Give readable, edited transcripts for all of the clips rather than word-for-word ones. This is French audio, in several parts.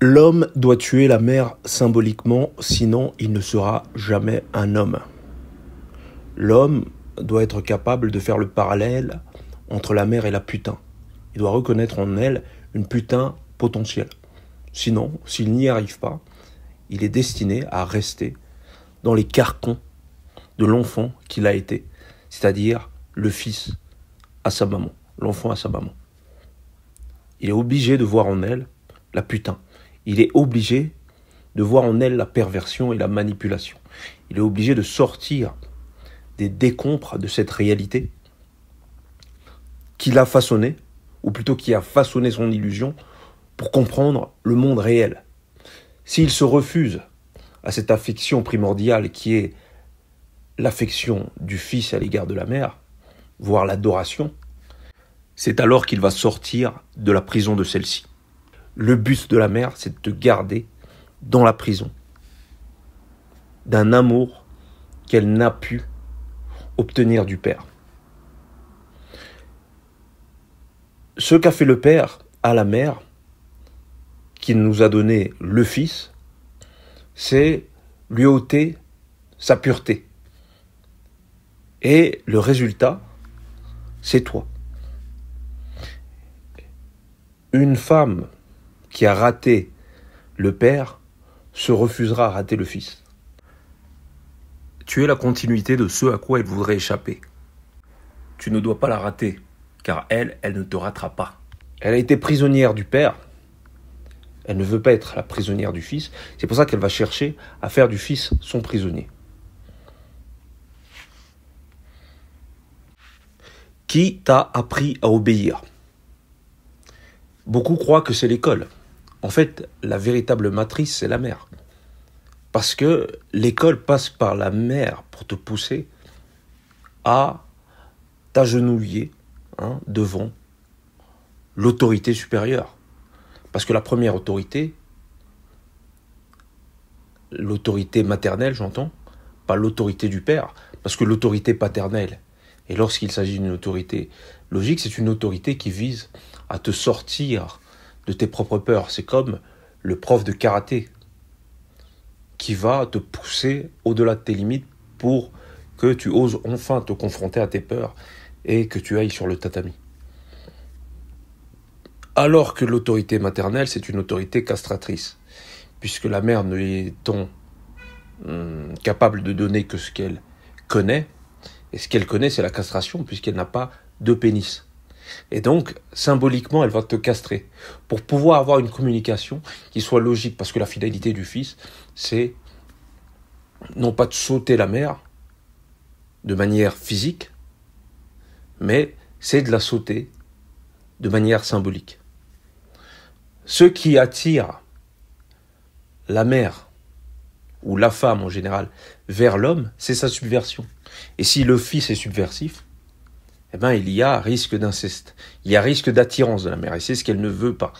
L'homme doit tuer la mère symboliquement, sinon il ne sera jamais un homme. L'homme doit être capable de faire le parallèle entre la mère et la putain. Il doit reconnaître en elle une putain potentielle. Sinon, s'il n'y arrive pas, il est destiné à rester dans les carcans de l'enfant qu'il a été, c'est-à-dire le fils à sa maman, l'enfant à sa maman. Il est obligé de voir en elle la putain. Il est obligé de voir en elle la perversion et la manipulation. Il est obligé de sortir des décombres de cette réalité qu'il a façonnée, ou plutôt qui a façonné son illusion, pour comprendre le monde réel. S'il se refuse à cette affection primordiale qui est l'affection du fils à l'égard de la mère, voire l'adoration, c'est alors qu'il va sortir de la prison de celle-ci. Le but de la mère, c'est de te garder dans la prison d'un amour qu'elle n'a pu obtenir du père. Ce qu'a fait le père à la mère, qui nous a donné le fils, c'est lui ôter sa pureté. Et le résultat, c'est toi. Une femme qui a raté le père se refusera à rater le fils. Tu es la continuité de ce à quoi elle voudrait échapper. Tu ne dois pas la rater, car elle ne te ratera pas. Elle a été prisonnière du père. Elle ne veut pas être la prisonnière du fils. C'est pour ça qu'elle va chercher à faire du fils son prisonnier. Qui t'a appris à obéir ? Beaucoup croient que c'est l'école. En fait, la véritable matrice, c'est la mère. Parce que l'école passe par la mère pour te pousser à t'agenouiller devant l'autorité supérieure. Parce que la première autorité, l'autorité maternelle, j'entends, pas l'autorité du père, parce que l'autorité paternelle, et lorsqu'il s'agit d'une autorité logique, c'est une autorité qui vise à te sortir de tes propres peurs. C'est comme le prof de karaté qui va te pousser au-delà de tes limites pour que tu oses enfin te confronter à tes peurs et que tu ailles sur le tatami. Alors que l'autorité maternelle, c'est une autorité castratrice, puisque la mère n'étant capable de donner que ce qu'elle connaît, et ce qu'elle connaît, c'est la castration, puisqu'elle n'a pas de pénis. Et donc, symboliquement, elle va te castrer pour pouvoir avoir une communication qui soit logique, parce que la finalité du fils, c'est non pas de sauter la mère de manière physique, mais c'est de la sauter de manière symbolique. Ce qui attire la mère, ou la femme en général, vers l'homme, c'est sa subversion. Et si le fils est subversif, eh ben, il y a risque d'inceste. Il y a risque d'attirance de la mère. Et c'est ce qu'elle ne veut pas.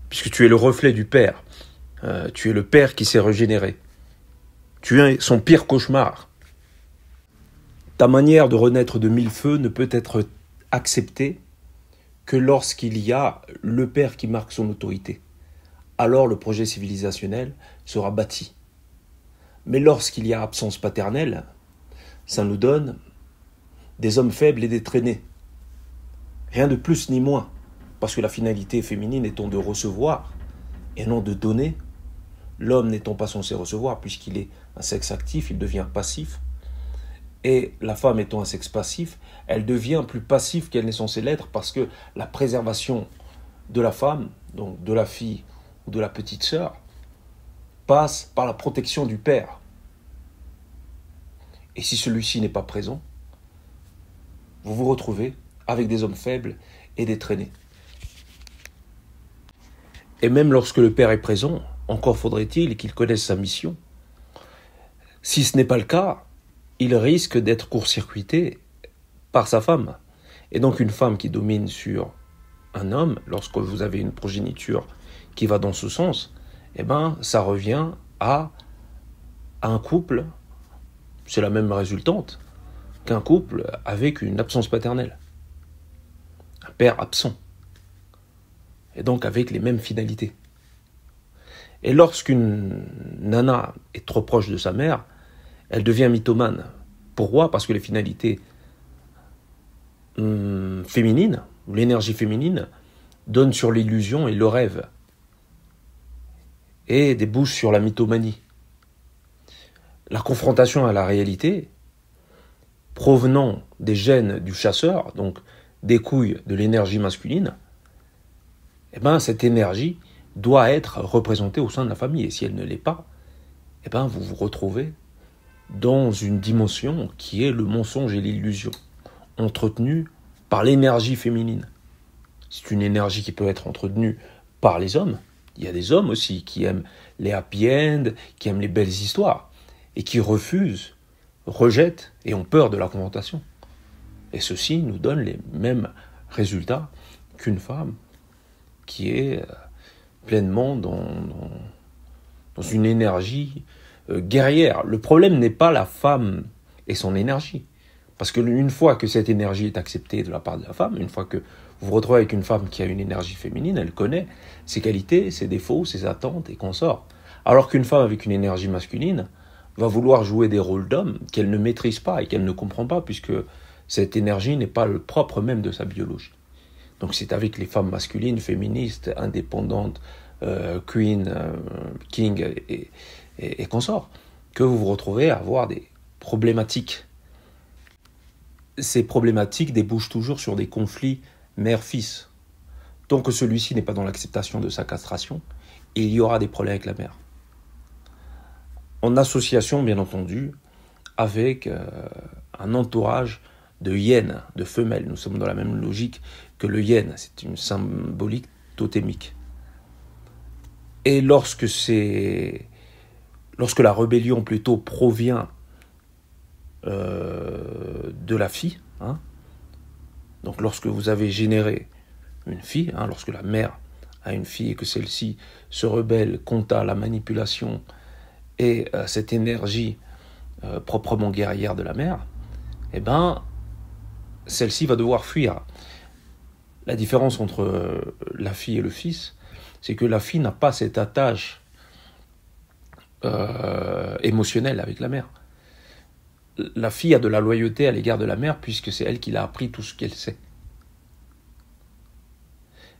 Puisque tu es le reflet du père. Tu es le père qui s'est régénéré. Tu es son pire cauchemar. Ta manière de renaître de mille feux ne peut être acceptée que lorsqu'il y a le père qui marque son autorité. Alors le projet civilisationnel sera bâti. Mais lorsqu'il y a absence paternelle, ça nous donne des hommes faibles et des traînés. Rien de plus ni moins. Parce que la finalité féminine étant de recevoir et non de donner, l'homme n'étant pas censé recevoir puisqu'il est un sexe actif, il devient passif. Et la femme étant un sexe passif, elle devient plus passive qu'elle n'est censée l'être parce que la préservation de la femme, donc de la fille ou de la petite sœur, passe par la protection du père. Et si celui-ci n'est pas présent, vous vous retrouvez avec des hommes faibles et des traînés. Et même lorsque le père est présent, encore faudrait-il qu'il connaisse sa mission. Si ce n'est pas le cas, il risque d'être court-circuité par sa femme. Et donc une femme qui domine sur un homme, lorsque vous avez une progéniture qui va dans ce sens, eh ben, ça revient à un couple, c'est la même résultante, qu'un couple avec une absence paternelle. Un père absent. et donc avec les mêmes finalités. Et lorsqu'une nana est trop proche de sa mère, elle devient mythomane. Pourquoi ? Parce que les finalités féminines, ou l'énergie féminine, donnent sur l'illusion et le rêve, et débouchent sur la mythomanie. La confrontation à la réalité, provenant des gènes du chasseur, donc des couilles de l'énergie masculine, eh ben, cette énergie doit être représentée au sein de la famille. Et si elle ne l'est pas, eh ben, vous vous retrouvez dans une dimension qui est le mensonge et l'illusion, entretenue par l'énergie féminine. C'est une énergie qui peut être entretenue par les hommes. Il y a des hommes aussi qui aiment les happy end, qui aiment les belles histoires, et qui refusent, rejettent et ont peur de la confrontation. Et ceci nous donne les mêmes résultats qu'une femme qui est pleinement dans une énergie guerrière. Le problème n'est pas la femme et son énergie. Parce qu'une fois que cette énergie est acceptée de la part de la femme, une fois que vous vous retrouvez avec une femme qui a une énergie féminine, elle connaît ses qualités, ses défauts, ses attentes et consorts. Alors qu'une femme avec une énergie masculine va vouloir jouer des rôles d'homme qu'elle ne maîtrise pas et qu'elle ne comprend pas, puisque cette énergie n'est pas le propre même de sa biologie. Donc c'est avec les femmes masculines, féministes, indépendantes, queen, king et consorts, que vous vous retrouvez à avoir des problématiques. Ces problématiques débouchent toujours sur des conflits mère-fils. Tant que celui-ci n'est pas dans l'acceptation de sa castration, il y aura des problèmes avec la mère. En association, bien entendu, avec un entourage de hyènes, de femelles. Nous sommes dans la même logique que le hyène, c'est une symbolique totémique. Et lorsque la rébellion plutôt provient de la fille, donc lorsque vous avez généré une fille, lorsque la mère a une fille et que celle-ci se rebelle contre la manipulation et cette énergie proprement guerrière de la mère, eh ben, celle-ci va devoir fuir. La différence entre la fille et le fils, c'est que la fille n'a pas cette attache émotionnelle avec la mère. La fille a de la loyauté à l'égard de la mère puisque c'est elle qui l'a appris tout ce qu'elle sait.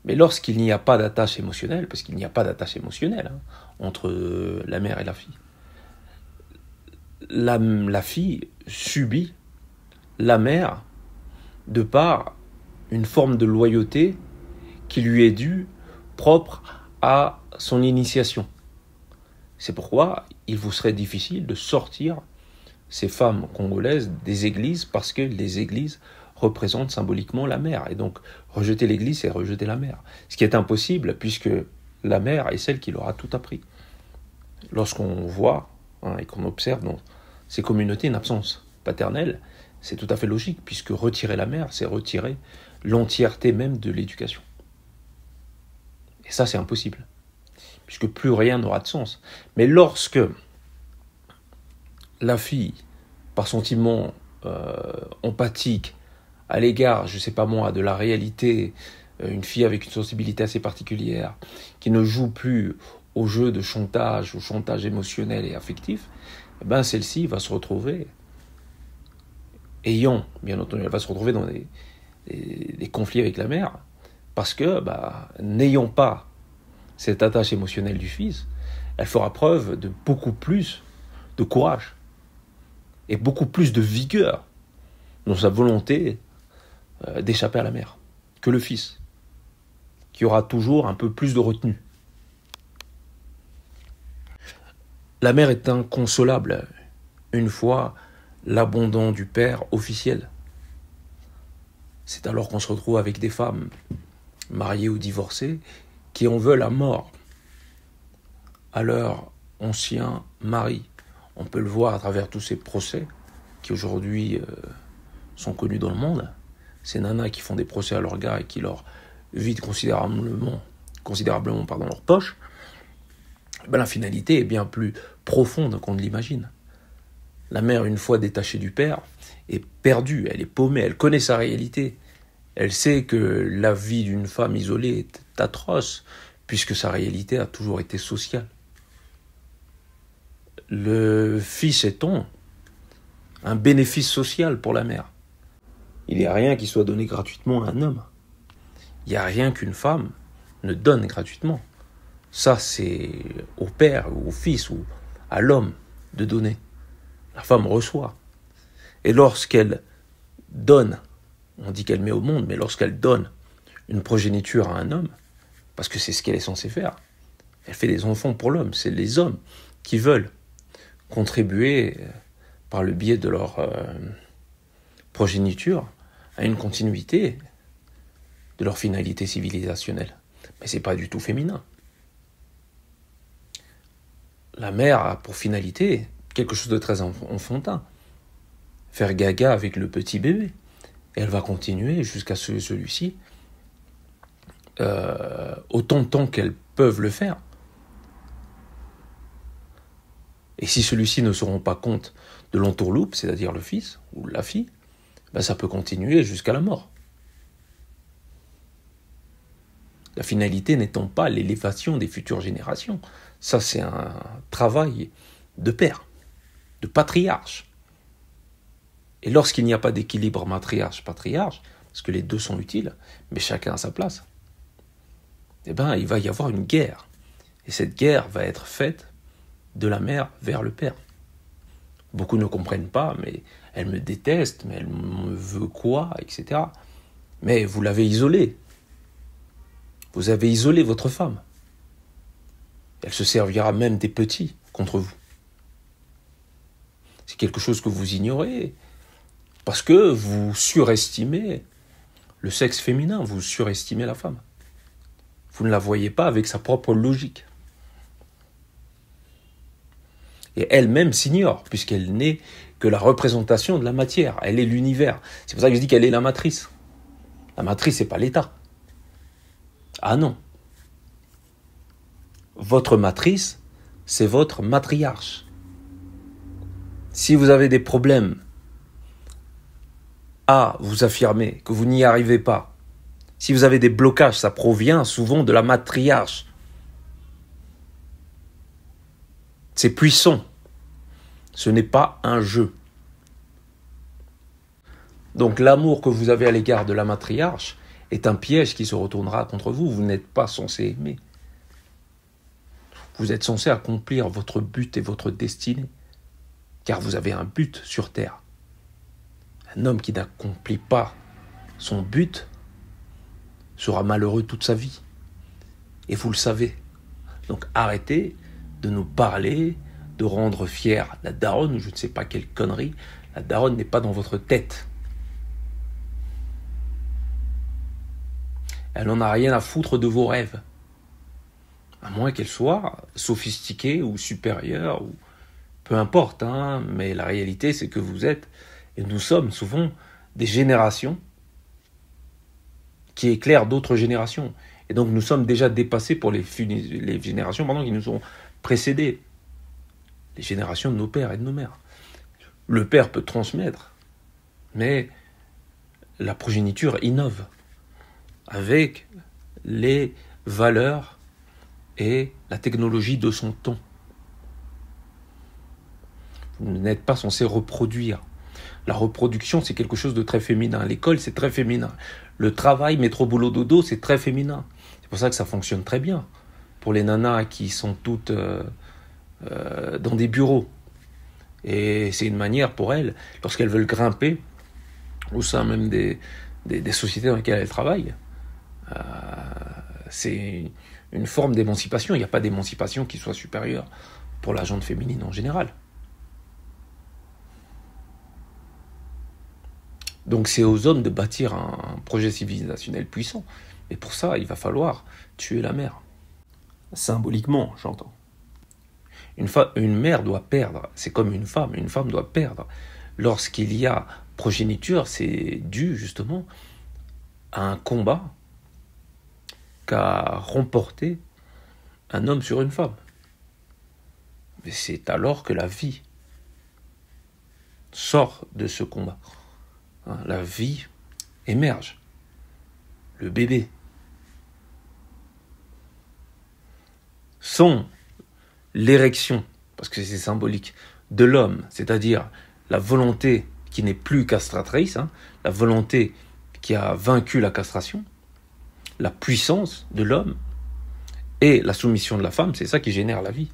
Mais lorsqu'il n'y a pas d'attache émotionnelle, parce qu'il n'y a pas d'attache émotionnelle entre la mère et la fille, la fille subit la mère de par une forme de loyauté qui lui est due, propre à son initiation. C'est pourquoi il vous serait difficile de sortir ces femmes congolaises des églises, parce que les églises représentent symboliquement la mère. Et donc, rejeter l'église, c'est rejeter la mère. Ce qui est impossible, puisque la mère est celle qui leur a tout appris. Lorsqu'on voit et qu'on observe dans ces communautés une absence paternelle, c'est tout à fait logique, puisque retirer la mère, c'est retirer l'entièreté même de l'éducation. Et ça, c'est impossible, puisque plus rien n'aura de sens. Mais lorsque la fille, par sentiment empathique à l'égard, je ne sais pas moi, de la réalité, une fille avec une sensibilité assez particulière, qui ne joue plus au jeu de chantage, au chantage émotionnel et affectif, eh ben celle-ci va se retrouver bien entendu, elle va se retrouver dans des conflits avec la mère, parce que, n'ayant pas cette attache émotionnelle du fils, elle fera preuve de beaucoup plus de courage et beaucoup plus de vigueur dans sa volonté d'échapper à la mère que le fils, qui aura toujours un peu plus de retenue. La mère est inconsolable une fois l'abandon du père officiel. C'est alors qu'on se retrouve avec des femmes mariées ou divorcées qui en veulent à mort à leur ancien mari. On peut le voir à travers tous ces procès qui aujourd'hui sont connus dans le monde. Ces nanas qui font des procès à leurs gars et qui leur vident considérablement leur poche. La finalité est bien plus profonde qu'on ne l'imagine. La mère, une fois détachée du père, est perdue, elle est paumée, elle connaît sa réalité. Elle sait que la vie d'une femme isolée est acte atroce, puisque sa réalité a toujours été sociale. Le fils est un bénéfice social pour la mère. Il n'y a rien qui soit donné gratuitement à un homme. Il n'y a rien qu'une femme ne donne gratuitement. Ça, c'est au père ou au fils ou à l'homme de donner. La femme reçoit. Et lorsqu'elle donne, on dit qu'elle met au monde, mais lorsqu'elle donne une progéniture à un homme, parce que c'est ce qu'elle est censée faire, elle fait des enfants pour l'homme. C'est les hommes qui veulent contribuer par le biais de leur progéniture à une continuité de leur finalité civilisationnelle. Mais c'est pas du tout féminin. La mère a pour finalité quelque chose de très enfantin. Faire gaga avec le petit bébé. Et elle va continuer jusqu'à ce que celui-ci, autant de temps qu'elles peuvent le faire. Et si celui-ci ne se rend pas compte de l'entourloupe, c'est-à-dire le fils ou la fille, ben ça peut continuer jusqu'à la mort. La finalité n'étant pas l'élévation des futures générations. Ça, c'est un travail de père, de patriarche. Et lorsqu'il n'y a pas d'équilibre matriarche-patriarche, parce que les deux sont utiles, mais chacun à sa place, eh ben, il va y avoir une guerre. Et cette guerre va être faite de la mère vers le père. Beaucoup ne comprennent pas, mais elle me déteste, mais elle me veut quoi, etc. Mais vous l'avez isolée. Vous avez isolé votre femme. Elle se servira même des petits contre vous. C'est quelque chose que vous ignorez, parce que vous surestimez le sexe féminin, vous surestimez la femme. Vous ne la voyez pas avec sa propre logique. Et elle-même s'ignore, puisqu'elle n'est que la représentation de la matière. Elle est l'univers. C'est pour ça que je dis qu'elle est la matrice. La matrice, c'est pas l'État. Ah non. Votre matrice, c'est votre matriarche. Si vous avez des problèmes à vous affirmer, que vous n'y arrivez pas, si vous avez des blocages, ça provient souvent de la matriarche. C'est puissant. Ce n'est pas un jeu. Donc l'amour que vous avez à l'égard de la matriarche est un piège qui se retournera contre vous. Vous n'êtes pas censé aimer. Vous êtes censé accomplir votre but et votre destinée. Car vous avez un but sur terre. Un homme qui n'accomplit pas son but sera malheureux toute sa vie. Et vous le savez. Donc arrêtez de nous parler, de rendre fière la daronne, ou je ne sais pas quelle connerie. La daronne n'est pas dans votre tête. Elle n'en a rien à foutre de vos rêves. À moins qu'elle soit sophistiquée ou supérieure, ou peu importe, hein, mais la réalité c'est que vous êtes, et nous sommes souvent, des générations qui éclairent d'autres générations. Et donc nous sommes déjà dépassés pour les générations qui nous ont précédés. Les générations de nos pères et de nos mères. Le père peut transmettre, mais la progéniture innove avec les valeurs et la technologie de son temps. Vous n'êtes pas censé reproduire. La reproduction, c'est quelque chose de très féminin. L'école, c'est très féminin. Le travail, métro, boulot, dodo, c'est très féminin. C'est pour ça que ça fonctionne très bien. Pour les nanas qui sont toutes dans des bureaux. Et c'est une manière pour elles, lorsqu'elles veulent grimper, au sein même des sociétés dans lesquelles elles travaillent, c'est une forme d'émancipation. Il n'y a pas d'émancipation qui soit supérieure pour la gente féminine en général. Donc c'est aux hommes de bâtir un projet civilisationnel puissant. Et pour ça, il va falloir tuer la mère. Symboliquement, j'entends. Une mère doit perdre, c'est comme une femme doit perdre. Lorsqu'il y a progéniture, c'est dû justement à un combat qu'a remporté un homme sur une femme. Mais c'est alors que la vie sort de ce combat. La vie émerge. Le bébé. sont l'érection, parce que c'est symbolique, de l'homme, c'est-à-dire la volonté qui n'est plus castratrice, la volonté qui a vaincu la castration, la puissance de l'homme et la soumission de la femme, c'est ça qui génère la vie.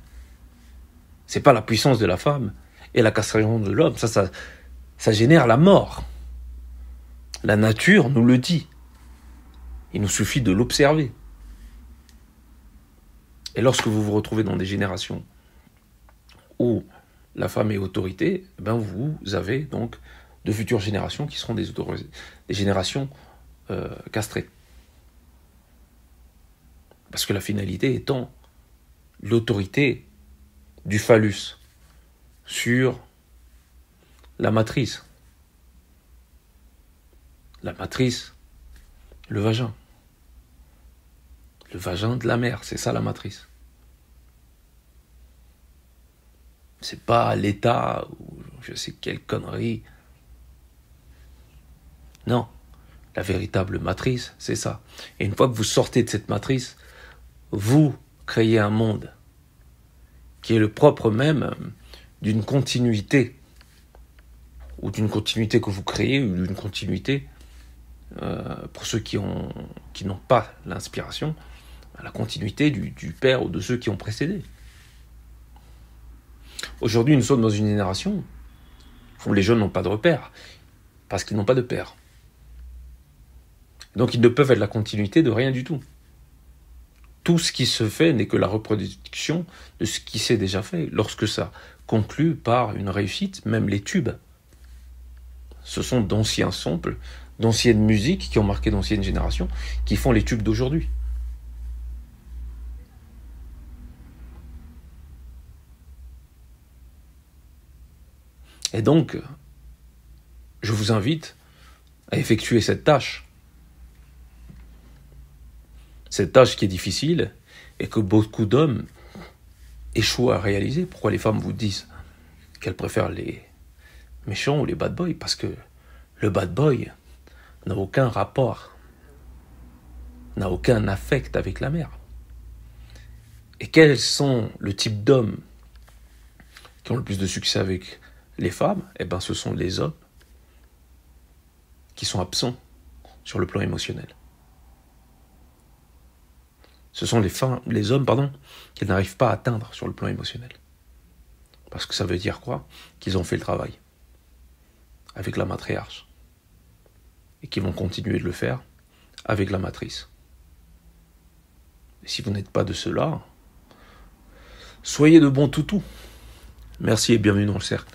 C'est pas la puissance de la femme et la castration de l'homme, ça génère la mort. La nature nous le dit. Il nous suffit de l'observer. Et lorsque vous vous retrouvez dans des générations où la femme est autorité, vous avez donc de futures générations qui seront des générations castrées. Parce que la finalité étant l'autorité du phallus sur la matrice. La matrice, le vagin. Le vagin de la mère, c'est ça la matrice. C'est pas l'État ou je sais quelle connerie. Non, la véritable matrice, c'est ça. Et une fois que vous sortez de cette matrice, vous créez un monde qui est le propre même d'une continuité, ou d'une continuité que vous créez, ou d'une continuité, pour ceux qui n'ont pas l'inspiration, la continuité du père ou de ceux qui ont précédé. Aujourd'hui, nous sommes dans une génération où les jeunes n'ont pas de repère, parce qu'ils n'ont pas de père. Donc ils ne peuvent être la continuité de rien du tout. Tout ce qui se fait n'est que la reproduction de ce qui s'est déjà fait, lorsque ça conclut par une réussite, même les tubes. Ce sont d'anciens samples, d'anciennes musiques qui ont marqué d'anciennes générations, qui font les tubes d'aujourd'hui. Et donc, je vous invite à effectuer cette tâche. Cette tâche qui est difficile et que beaucoup d'hommes échouent à réaliser. Pourquoi les femmes vous disent qu'elles préfèrent les méchants ou les bad boys? Parce que le bad boy n'a aucun rapport, n'a aucun affect avec la mère. Et quels sont le type d'hommes qui ont le plus de succès avec les femmes? Ce sont les hommes qui sont absents sur le plan émotionnel. Ce sont les hommes qui n'arrivent pas à atteindre sur le plan émotionnel. Parce que ça veut dire quoi? Qu'ils ont fait le travail avec la matriarche. Et qu'ils vont continuer de le faire avec la matrice. Et si vous n'êtes pas de cela, soyez de bons toutous. Merci et bienvenue dans le cercle.